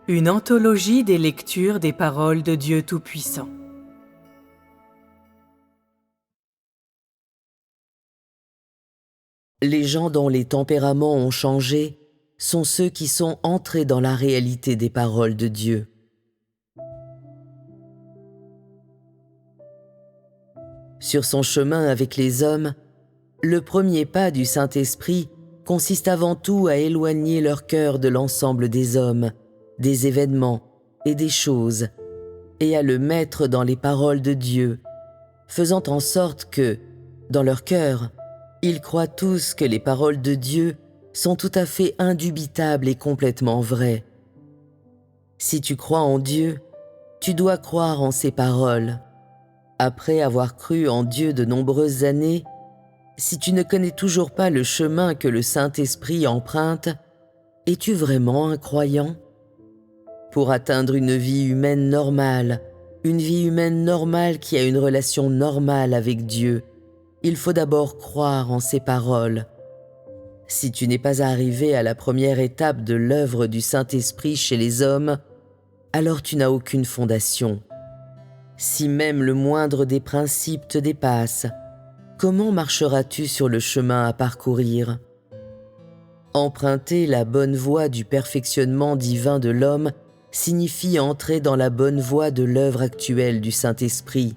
Une anthologie des lectures des paroles de Dieu Tout-Puissant. Les gens dont les tempéraments ont changé sont ceux qui sont entrés dans la réalité des paroles de Dieu. Sur son chemin avec les hommes, le premier pas du Saint-Esprit consiste avant tout à éloigner leur cœur de l'ensemble des hommes, des événements et des choses, et à le mettre dans les paroles de Dieu, faisant en sorte que, dans leur cœur, ils croient tous que les paroles de Dieu sont tout à fait indubitables et complètement vraies. Si tu crois en Dieu, tu dois croire en ses paroles. Après avoir cru en Dieu de nombreuses années, si tu ne connais toujours pas le chemin que le Saint-Esprit emprunte, es-tu vraiment un croyant? Pour atteindre une vie humaine normale qui a une relation normale avec Dieu, il faut d'abord croire en ses paroles. Si tu n'es pas arrivé à la première étape de l'œuvre du Saint-Esprit chez les hommes, alors tu n'as aucune fondation. Si même le moindre des principes te dépasse, comment marcheras-tu sur le chemin à parcourir? Emprunter la bonne voie du perfectionnement divin de l'homme signifie entrer dans la bonne voie de l'œuvre actuelle du Saint-Esprit.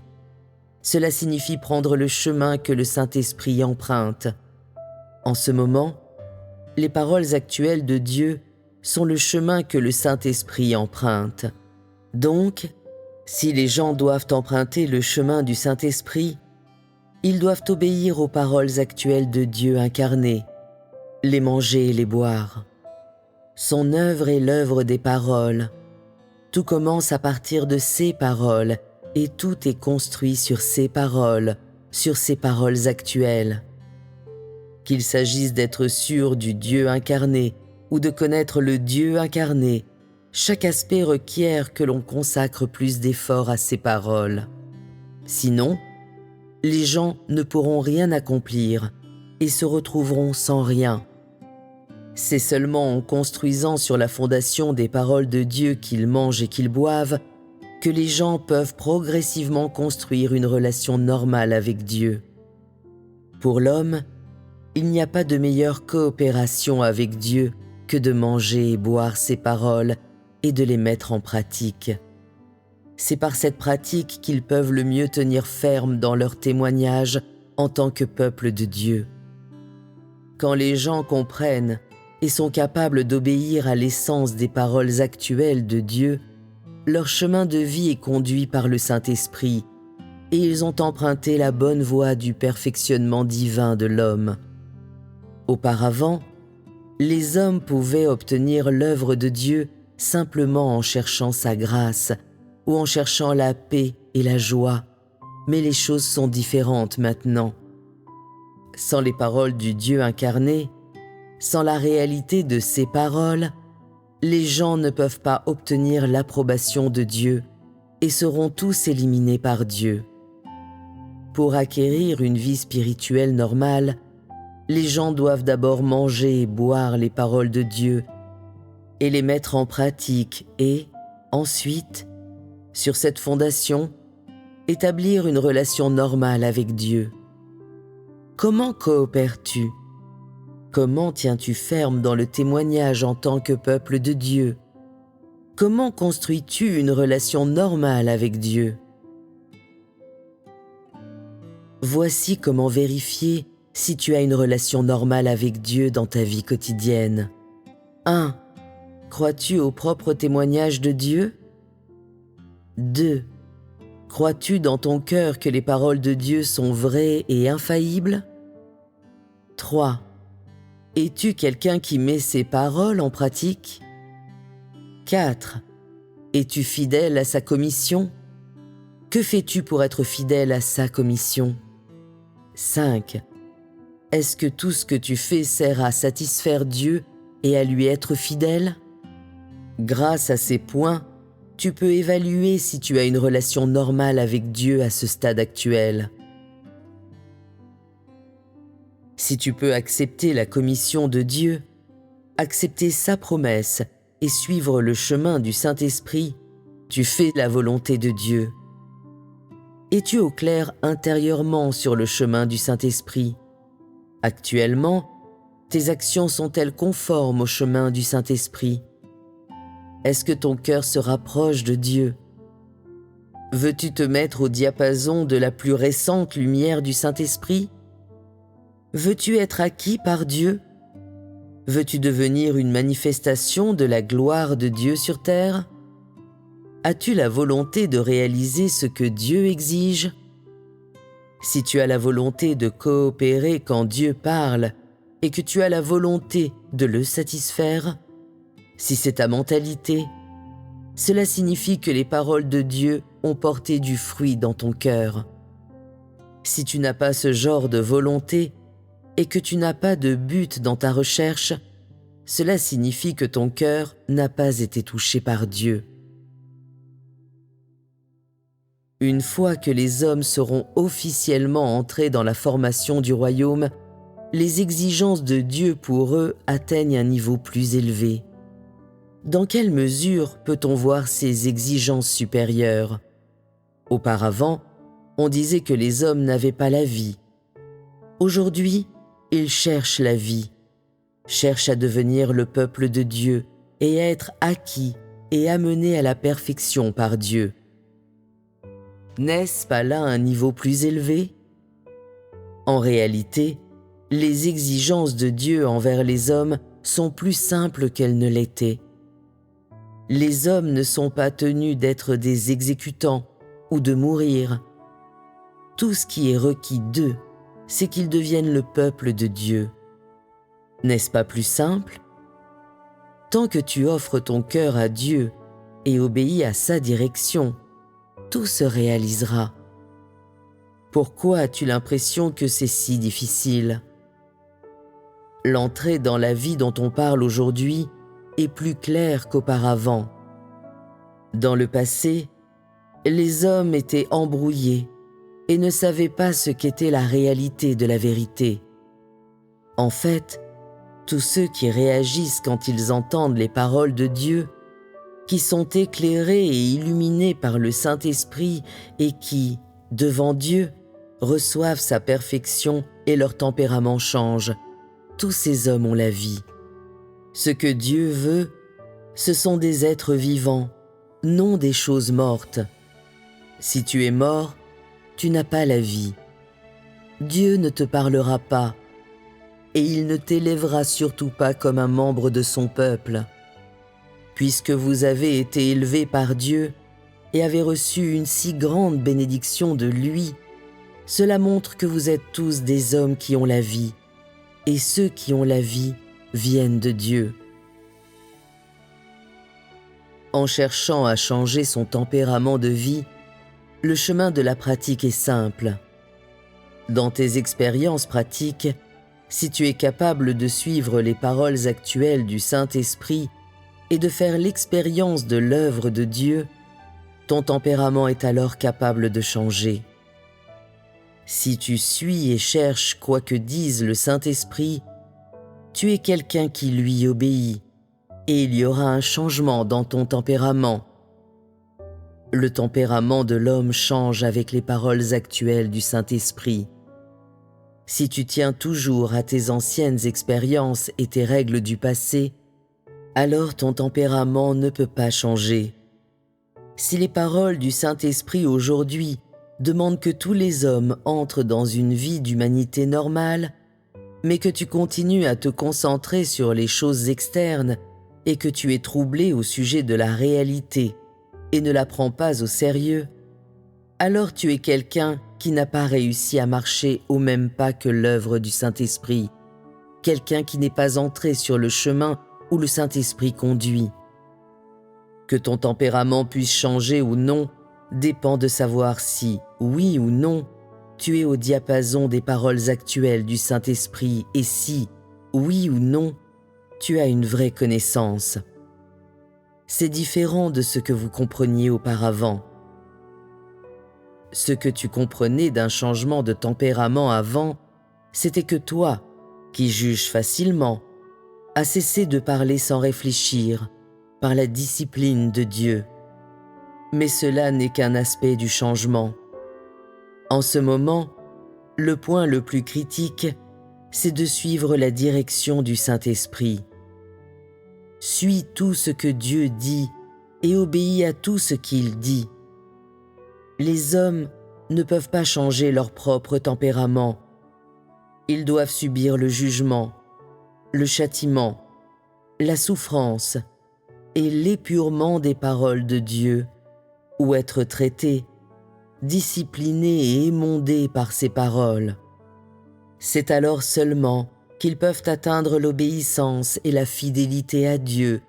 Cela signifie prendre le chemin que le Saint-Esprit emprunte. En ce moment, les paroles actuelles de Dieu sont le chemin que le Saint-Esprit emprunte. Donc, si les gens doivent emprunter le chemin du Saint-Esprit, ils doivent obéir aux paroles actuelles de Dieu incarné, les manger et les boire. Son œuvre est l'œuvre des paroles. Tout commence à partir de ces paroles et tout est construit sur ces paroles actuelles. Qu'il s'agisse d'être sûr du Dieu incarné ou de connaître le Dieu incarné, chaque aspect requiert que l'on consacre plus d'efforts à ces paroles. Sinon, les gens ne pourront rien accomplir et se retrouveront sans rien. C'est seulement en construisant sur la fondation des paroles de Dieu qu'ils mangent et qu'ils boivent que les gens peuvent progressivement construire une relation normale avec Dieu. Pour l'homme, il n'y a pas de meilleure coopération avec Dieu que de manger et boire ses paroles et de les mettre en pratique. C'est par cette pratique qu'ils peuvent le mieux tenir ferme dans leur témoignage en tant que peuple de Dieu. Quand les gens comprennent et sont capables d'obéir à l'essence des paroles actuelles de Dieu, leur chemin de vie est conduit par le Saint-Esprit et ils ont emprunté la bonne voie du perfectionnement divin de l'homme. Auparavant, les hommes pouvaient obtenir l'œuvre de Dieu simplement en cherchant sa grâce ou en cherchant la paix et la joie, mais les choses sont différentes maintenant. Sans les paroles du Dieu incarné, sans la réalité de ces paroles, les gens ne peuvent pas obtenir l'approbation de Dieu et seront tous éliminés par Dieu. Pour acquérir une vie spirituelle normale, les gens doivent d'abord manger et boire les paroles de Dieu et les mettre en pratique et, ensuite, sur cette fondation, établir une relation normale avec Dieu. Comment coopères-tu? Comment tiens-tu ferme dans le témoignage en tant que peuple de Dieu? Comment construis-tu une relation normale avec Dieu? Voici comment vérifier si tu as une relation normale avec Dieu dans ta vie quotidienne. 1. Crois-tu au propre témoignage de Dieu? 2. Crois-tu dans ton cœur que les paroles de Dieu sont vraies et infaillibles? 3. Es-tu quelqu'un qui met ses paroles en pratique? 4. Es-tu fidèle à sa commission? Que fais-tu pour être fidèle à sa commission? 5. Est-ce que tout ce que tu fais sert à satisfaire Dieu et à lui être fidèle? Grâce à ces points, tu peux évaluer si tu as une relation normale avec Dieu à ce stade actuel. Si tu peux accepter la commission de Dieu, accepter sa promesse et suivre le chemin du Saint-Esprit, tu fais la volonté de Dieu. Es-tu au clair intérieurement sur le chemin du Saint-Esprit? Actuellement, tes actions sont-elles conformes au chemin du Saint-Esprit? Est-ce que ton cœur se rapproche de Dieu? Veux-tu te mettre au diapason de la plus récente lumière du Saint-Esprit? Veux-tu être acquis par Dieu? Veux-tu devenir une manifestation de la gloire de Dieu sur terre? As-tu la volonté de réaliser ce que Dieu exige? Si tu as la volonté de coopérer quand Dieu parle et que tu as la volonté de le satisfaire, si c'est ta mentalité, cela signifie que les paroles de Dieu ont porté du fruit dans ton cœur. Si tu n'as pas ce genre de volonté et que tu n'as pas de but dans ta recherche, cela signifie que ton cœur n'a pas été touché par Dieu. Une fois que les hommes seront officiellement entrés dans la formation du royaume, les exigences de Dieu pour eux atteignent un niveau plus élevé. Dans quelle mesure peut-on voir ces exigences supérieures? Auparavant, on disait que les hommes n'avaient pas la vie. Aujourd'hui, ils cherchent la vie, cherchent à devenir le peuple de Dieu et à être acquis et amenés à la perfection par Dieu. N'est-ce pas là un niveau plus élevé? En réalité, les exigences de Dieu envers les hommes sont plus simples qu'elles ne l'étaient. Les hommes ne sont pas tenus d'être des exécutants ou de mourir. Tout ce qui est requis d'eux, c'est qu'ils deviennent le peuple de Dieu. N'est-ce pas plus simple? Tant que tu offres ton cœur à Dieu et obéis à sa direction, tout se réalisera. Pourquoi as-tu l'impression que c'est si difficile? L'entrée dans la vie dont on parle aujourd'hui est plus claire qu'auparavant. Dans le passé, les hommes étaient embrouillés et ne savaient pas ce qu'était la réalité de la vérité. En fait, tous ceux qui réagissent quand ils entendent les paroles de Dieu, qui sont éclairés et illuminés par le Saint-Esprit et qui, devant Dieu, reçoivent sa perfection et leur tempérament change, tous ces hommes ont la vie. Ce que Dieu veut, ce sont des êtres vivants, non des choses mortes. Si tu es mort, tu n'as pas la vie. Dieu ne te parlera pas, et il ne t'élèvera surtout pas comme un membre de son peuple. Puisque vous avez été élevés par Dieu et avez reçu une si grande bénédiction de lui, cela montre que vous êtes tous des hommes qui ont la vie, et ceux qui ont la vie viennent de Dieu. En cherchant à changer son tempérament de vie, le chemin de la pratique est simple. Dans tes expériences pratiques, si tu es capable de suivre les paroles actuelles du Saint-Esprit et de faire l'expérience de l'œuvre de Dieu, ton tempérament est alors capable de changer. Si tu suis et cherches quoi que dise le Saint-Esprit, tu es quelqu'un qui lui obéit, et il y aura un changement dans ton tempérament. Le tempérament de l'homme change avec les paroles actuelles du Saint-Esprit. Si tu tiens toujours à tes anciennes expériences et tes règles du passé, alors ton tempérament ne peut pas changer. Si les paroles du Saint-Esprit aujourd'hui demandent que tous les hommes entrent dans une vie d'humanité normale, mais que tu continues à te concentrer sur les choses externes et que tu es troublé au sujet de la réalité et ne la prends pas au sérieux, alors tu es quelqu'un qui n'a pas réussi à marcher au même pas que l'œuvre du Saint-Esprit, quelqu'un qui n'est pas entré sur le chemin où le Saint-Esprit conduit. Que ton tempérament puisse changer ou non dépend de savoir si, oui ou non, tu es au diapason des paroles actuelles du Saint-Esprit et si, oui ou non, tu as une vraie connaissance. C'est différent de ce que vous compreniez auparavant. Ce que tu comprenais d'un changement de tempérament avant, c'était que toi, qui juges facilement, as cessé de parler sans réfléchir, par la discipline de Dieu. Mais cela n'est qu'un aspect du changement. En ce moment, le point le plus critique, c'est de suivre la direction du Saint-Esprit. Suis tout ce que Dieu dit et obéis à tout ce qu'il dit. Les hommes ne peuvent pas changer leur propre tempérament. Ils doivent subir le jugement, le châtiment, la souffrance et l'épurement des paroles de Dieu, ou être traités, disciplinés et émondés par ces paroles. C'est alors seulement qu'ils peuvent atteindre l'obéissance et la fidélité à Dieu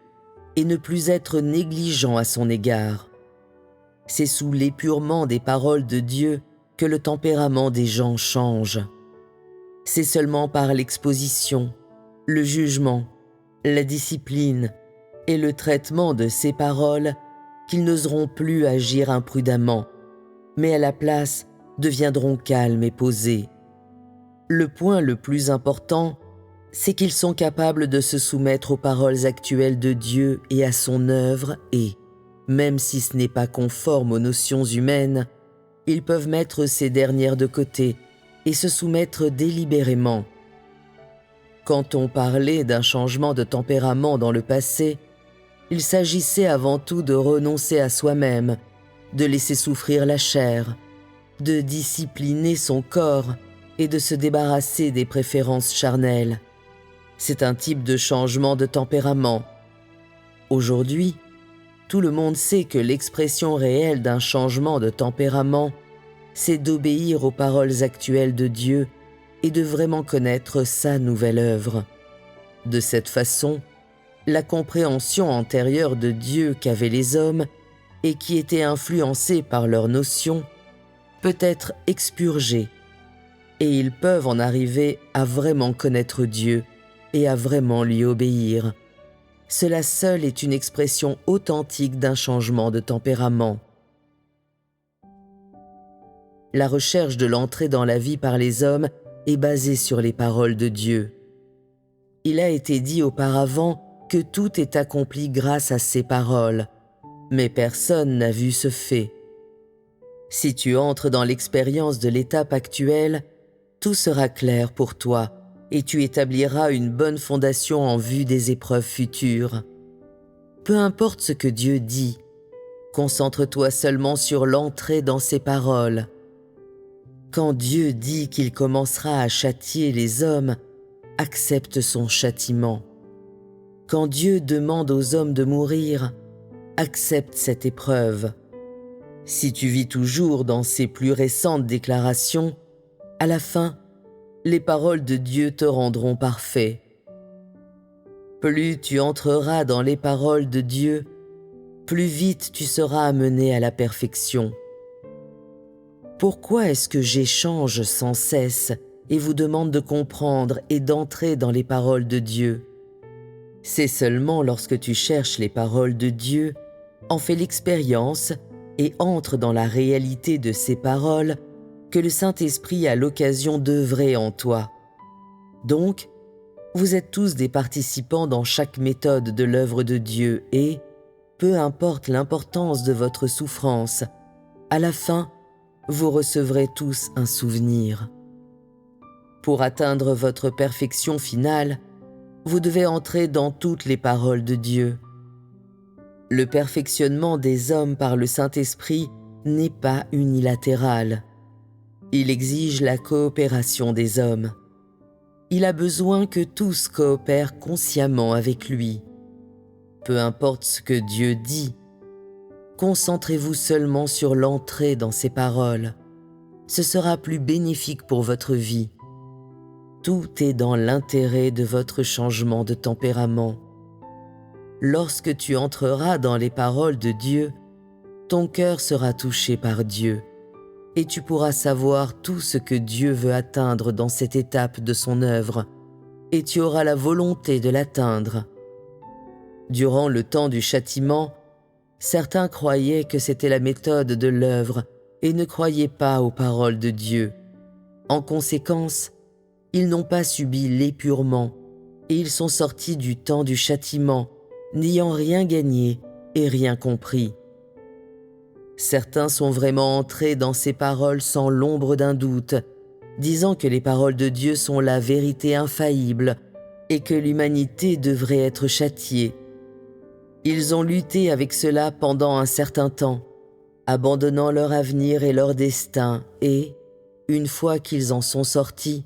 et ne plus être négligents à son égard. C'est sous l'épurement des paroles de Dieu que le tempérament des gens change. C'est seulement par l'exposition, le jugement, la discipline et le traitement de ces paroles qu'ils n'oseront plus agir imprudemment, mais à la place deviendront calmes et posés. Le point le plus important, c'est qu'ils sont capables de se soumettre aux paroles actuelles de Dieu et à son œuvre et, même si ce n'est pas conforme aux notions humaines, ils peuvent mettre ces dernières de côté et se soumettre délibérément. Quand on parlait d'un changement de tempérament dans le passé, il s'agissait avant tout de renoncer à soi-même, de laisser souffrir la chair, de discipliner son corps et de se débarrasser des préférences charnelles. C'est un type de changement de tempérament. Aujourd'hui, tout le monde sait que l'expression réelle d'un changement de tempérament, c'est d'obéir aux paroles actuelles de Dieu et de vraiment connaître sa nouvelle œuvre. De cette façon, la compréhension antérieure de Dieu qu'avaient les hommes et qui était influencée par leurs notions peut être expurgée et ils peuvent en arriver à vraiment connaître Dieu et à vraiment lui obéir. Cela seul est une expression authentique d'un changement de tempérament. La recherche de l'entrée dans la vie par les hommes est basée sur les paroles de Dieu. Il a été dit auparavant que tout est accompli grâce à ces paroles, mais personne n'a vu ce fait. Si tu entres dans l'expérience de l'étape actuelle, tout sera clair pour toi et tu établiras une bonne fondation en vue des épreuves futures. Peu importe ce que Dieu dit, concentre-toi seulement sur l'entrée dans ses paroles. Quand Dieu dit qu'il commencera à châtier les hommes, accepte son châtiment. Quand Dieu demande aux hommes de mourir, accepte cette épreuve. Si tu vis toujours dans ses plus récentes déclarations, à la fin, les paroles de Dieu te rendront parfait. Plus tu entreras dans les paroles de Dieu, plus vite tu seras amené à la perfection. Pourquoi est-ce que j'échange sans cesse et vous demande de comprendre et d'entrer dans les paroles de Dieu? C'est seulement lorsque tu cherches les paroles de Dieu, en fais l'expérience et entre dans la réalité de ces paroles que le Saint-Esprit a l'occasion d'œuvrer en toi. Donc, vous êtes tous des participants dans chaque méthode de l'œuvre de Dieu et, peu importe l'importance de votre souffrance, à la fin, vous recevrez tous un souvenir. Pour atteindre votre perfection finale, vous devez entrer dans toutes les paroles de Dieu. Le perfectionnement des hommes par le Saint-Esprit n'est pas unilatéral. Il exige la coopération des hommes. Il a besoin que tous coopèrent consciemment avec lui. Peu importe ce que Dieu dit, concentrez-vous seulement sur l'entrée dans ses paroles. Ce sera plus bénéfique pour votre vie. Tout est dans l'intérêt de votre changement de tempérament. Lorsque tu entreras dans les paroles de Dieu, ton cœur sera touché par Dieu et tu pourras savoir tout ce que Dieu veut atteindre dans cette étape de son œuvre et tu auras la volonté de l'atteindre. Durant le temps du châtiment, certains croyaient que c'était la méthode de l'œuvre et ne croyaient pas aux paroles de Dieu. En conséquence, ils n'ont pas subi l'épurement et ils sont sortis du temps du châtiment n'ayant rien gagné et rien compris. Certains sont vraiment entrés dans ces paroles sans l'ombre d'un doute, disant que les paroles de Dieu sont la vérité infaillible et que l'humanité devrait être châtiée. Ils ont lutté avec cela pendant un certain temps, abandonnant leur avenir et leur destin, et, une fois qu'ils en sont sortis,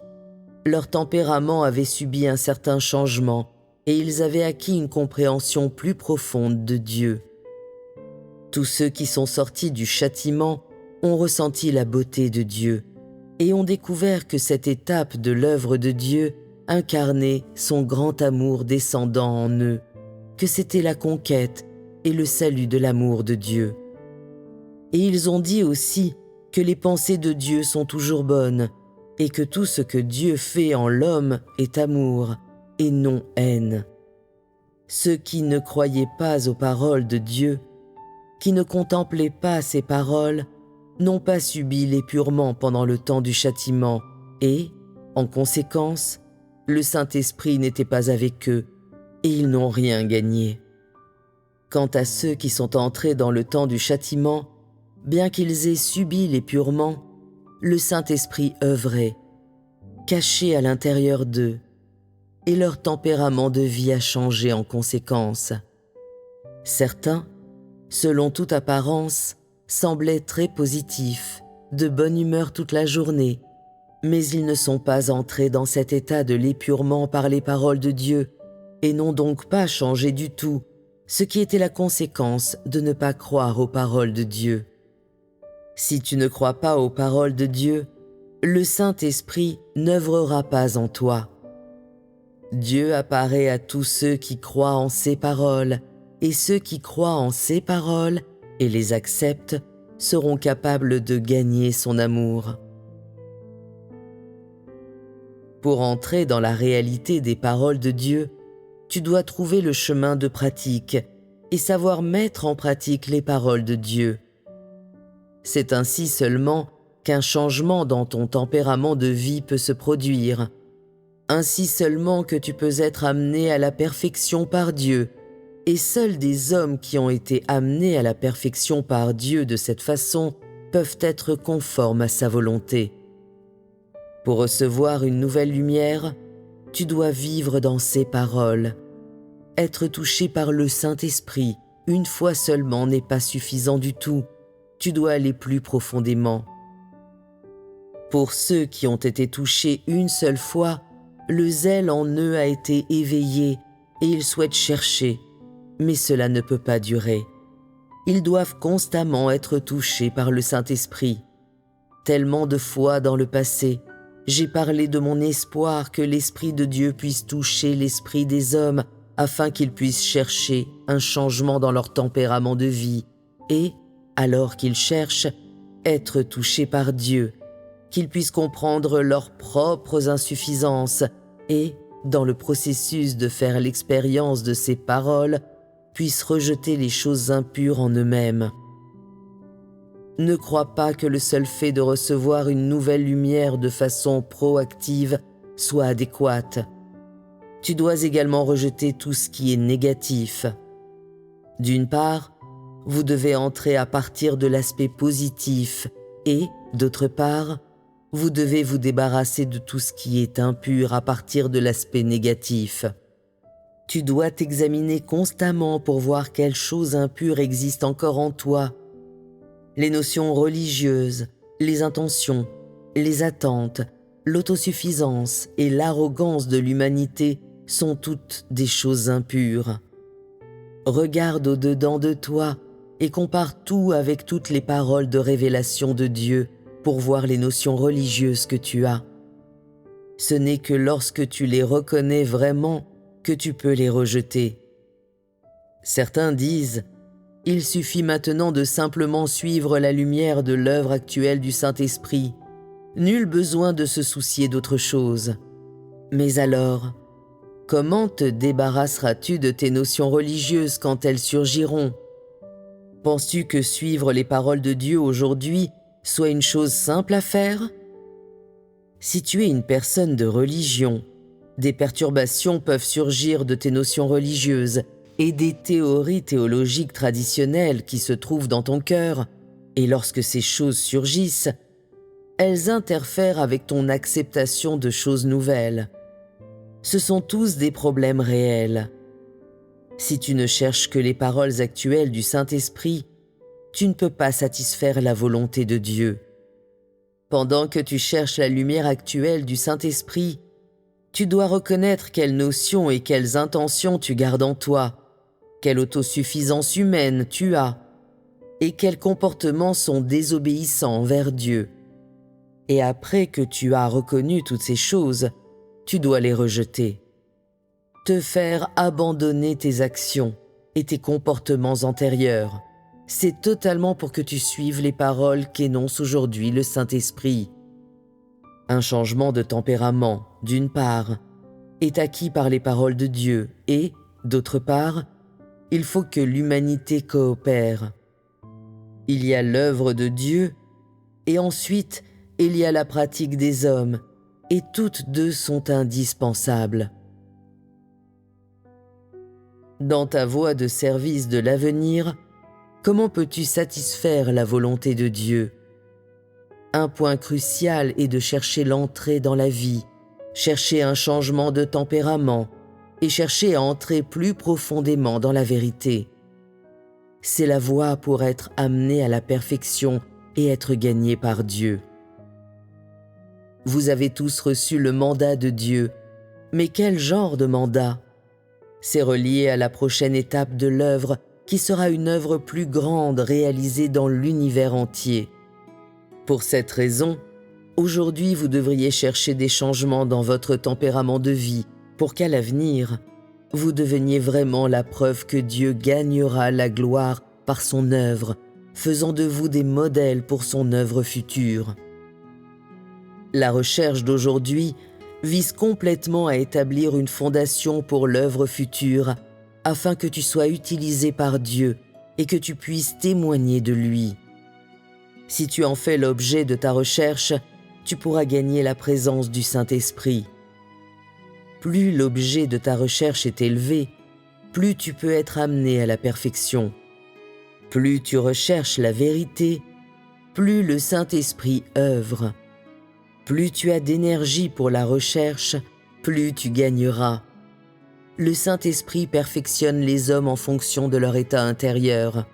leur tempérament avait subi un certain changement et ils avaient acquis une compréhension plus profonde de Dieu. Tous ceux qui sont sortis du châtiment ont ressenti la beauté de Dieu et ont découvert que cette étape de l'œuvre de Dieu incarnait son grand amour descendant en eux, que c'était la conquête et le salut de l'amour de Dieu. Et ils ont dit aussi que les pensées de Dieu sont toujours bonnes et que tout ce que Dieu fait en l'homme est amour et non haine. Ceux qui ne croyaient pas aux paroles de Dieu, qui ne contemplaient pas ces paroles, n'ont pas subi l'épurement pendant le temps du châtiment et, en conséquence, le Saint-Esprit n'était pas avec eux et ils n'ont rien gagné. Quant à ceux qui sont entrés dans le temps du châtiment, bien qu'ils aient subi l'épurement, le Saint-Esprit œuvrait, caché à l'intérieur d'eux, et leur tempérament de vie a changé en conséquence. Certains, selon toute apparence, semblaient très positifs, de bonne humeur toute la journée, mais ils ne sont pas entrés dans cet état de l'épurement par les paroles de Dieu et n'ont donc pas changé du tout, ce qui était la conséquence de ne pas croire aux paroles de Dieu. Si tu ne crois pas aux paroles de Dieu, le Saint-Esprit n'œuvrera pas en toi. Dieu apparaît à tous ceux qui croient en ses paroles, et ceux qui croient en ses paroles et les acceptent seront capables de gagner son amour. Pour entrer dans la réalité des paroles de Dieu, tu dois trouver le chemin de pratique et savoir mettre en pratique les paroles de Dieu. C'est ainsi seulement qu'un changement dans ton tempérament de vie peut se produire. Ainsi seulement que tu peux être amené à la perfection par Dieu, et seuls des hommes qui ont été amenés à la perfection par Dieu de cette façon peuvent être conformes à sa volonté. Pour recevoir une nouvelle lumière, tu dois vivre dans ses paroles. Être touché par le Saint-Esprit une fois seulement n'est pas suffisant du tout. Tu dois aller plus profondément. Pour ceux qui ont été touchés une seule fois, le zèle en eux a été éveillé et ils souhaitent chercher, mais cela ne peut pas durer. Ils doivent constamment être touchés par le Saint-Esprit. Tellement de fois dans le passé, j'ai parlé de mon espoir que l'Esprit de Dieu puisse toucher l'esprit des hommes afin qu'ils puissent chercher un changement dans leur tempérament de vie et, alors qu'ils cherchent, être touchés par Dieu, qu'ils puissent comprendre leurs propres insuffisances et, dans le processus de faire l'expérience de ces paroles, puissent rejeter les choses impures en eux-mêmes. Ne crois pas que le seul fait de recevoir une nouvelle lumière de façon proactive soit adéquate. Tu dois également rejeter tout ce qui est négatif. D'une part, vous devez entrer à partir de l'aspect positif et, d'autre part, vous devez vous débarrasser de tout ce qui est impur à partir de l'aspect négatif. Tu dois t'examiner constamment pour voir quelles choses impures existent encore en toi. Les notions religieuses, les intentions, les attentes, l'autosuffisance et l'arrogance de l'humanité sont toutes des choses impures. Regarde au-dedans de toi et compare tout avec toutes les paroles de révélation de Dieu pour voir les notions religieuses que tu as. Ce n'est que lorsque tu les reconnais vraiment que tu peux les rejeter. Certains disent « Il suffit maintenant de simplement suivre la lumière de l'œuvre actuelle du Saint-Esprit. Nul besoin de se soucier d'autre chose. » Mais alors, comment te débarrasseras-tu de tes notions religieuses quand elles surgiront? Penses-tu que suivre les paroles de Dieu aujourd'hui soit une chose simple à faire? Si tu es une personne de religion, des perturbations peuvent surgir de tes notions religieuses et des théories théologiques traditionnelles qui se trouvent dans ton cœur, et lorsque ces choses surgissent, elles interfèrent avec ton acceptation de choses nouvelles. Ce sont tous des problèmes réels. Si tu ne cherches que les paroles actuelles du Saint-Esprit, tu ne peux pas satisfaire la volonté de Dieu. Pendant que tu cherches la lumière actuelle du Saint-Esprit, tu dois reconnaître quelles notions et quelles intentions tu gardes en toi, quelle autosuffisance humaine tu as, et quels comportements sont désobéissants envers Dieu. Et après que tu as reconnu toutes ces choses, tu dois les rejeter. Te faire abandonner tes actions et tes comportements antérieurs. C'est totalement pour que tu suives les paroles qu'énonce aujourd'hui le Saint-Esprit. Un changement de tempérament, d'une part, est acquis par les paroles de Dieu et, d'autre part, il faut que l'humanité coopère. Il y a l'œuvre de Dieu et ensuite il y a la pratique des hommes et toutes deux sont indispensables. Dans ta voie de service de l'avenir, comment peux-tu satisfaire la volonté de Dieu? Un point crucial est de chercher l'entrée dans la vie, chercher un changement de tempérament et chercher à entrer plus profondément dans la vérité. C'est la voie pour être amené à la perfection et être gagné par Dieu. Vous avez tous reçu le mandat de Dieu, mais quel genre de mandat? C'est relié à la prochaine étape de l'œuvre qui sera une œuvre plus grande réalisée dans l'univers entier. Pour cette raison, aujourd'hui vous devriez chercher des changements dans votre tempérament de vie pour qu'à l'avenir, vous deveniez vraiment la preuve que Dieu gagnera la gloire par son œuvre, faisant de vous des modèles pour son œuvre future. La recherche d'aujourd'hui vise complètement à établir une fondation pour l'œuvre future afin que tu sois utilisé par Dieu et que tu puisses témoigner de lui. Si tu en fais l'objet de ta recherche, tu pourras gagner la présence du Saint-Esprit. Plus l'objet de ta recherche est élevé, plus tu peux être amené à la perfection. Plus tu recherches la vérité, plus le Saint-Esprit œuvre. Plus tu as d'énergie pour la recherche, plus tu gagneras. Le Saint-Esprit perfectionne les hommes en fonction de leur état intérieur.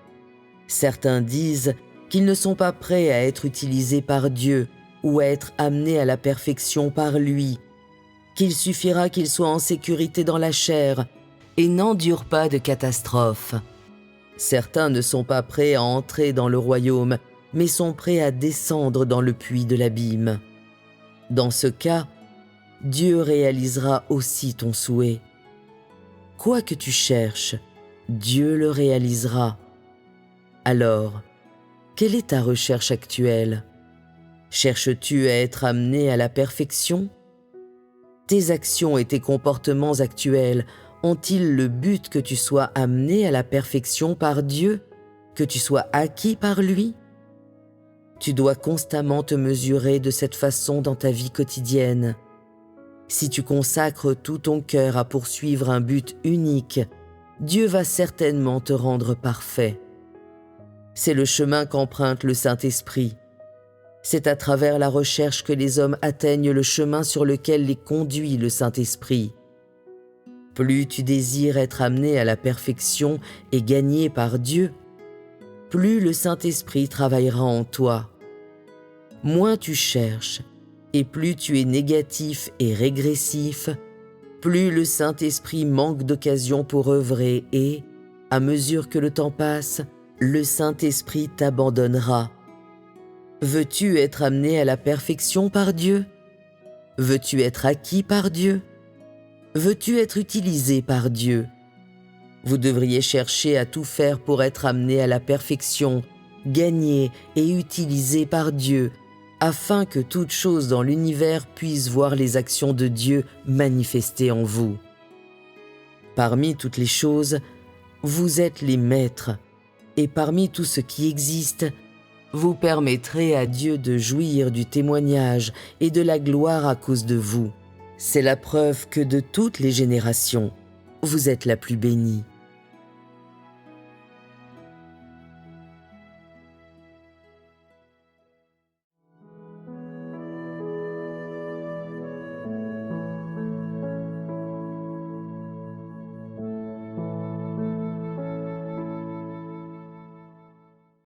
Certains disent qu'ils ne sont pas prêts à être utilisés par Dieu ou à être amenés à la perfection par lui, qu'il suffira qu'ils soient en sécurité dans la chair et n'endurent pas de catastrophe. Certains ne sont pas prêts à entrer dans le royaume, mais sont prêts à descendre dans le puits de l'abîme. Dans ce cas, Dieu réalisera aussi ton souhait. Quoi que tu cherches, Dieu le réalisera. Alors, quelle est ta recherche actuelle? Cherches-tu à être amené à la perfection? Tes actions et tes comportements actuels ont-ils le but que tu sois amené à la perfection par Dieu, que tu sois acquis par lui? Tu dois constamment te mesurer de cette façon dans ta vie quotidienne. Si tu consacres tout ton cœur à poursuivre un but unique, Dieu va certainement te rendre parfait. C'est le chemin qu'emprunte le Saint-Esprit. C'est à travers la recherche que les hommes atteignent le chemin sur lequel les conduit le Saint-Esprit. Plus tu désires être amené à la perfection et gagné par Dieu, plus le Saint-Esprit travaillera en toi. Moins tu cherches, et plus tu es négatif et régressif, plus le Saint-Esprit manque d'occasion pour œuvrer et, à mesure que le temps passe, le Saint-Esprit t'abandonnera. Veux-tu être amené à la perfection par Dieu? Veux-tu être acquis par Dieu? Veux-tu être utilisé par Dieu? Vous devriez chercher à tout faire pour être amené à la perfection, gagné et utilisé par Dieu, afin que toute chose dans l'univers puisse voir les actions de Dieu manifestées en vous. Parmi toutes les choses, vous êtes les maîtres, et parmi tout ce qui existe, vous permettrez à Dieu de jouir du témoignage et de la gloire à cause de vous. C'est la preuve que de toutes les générations, vous êtes la plus bénie.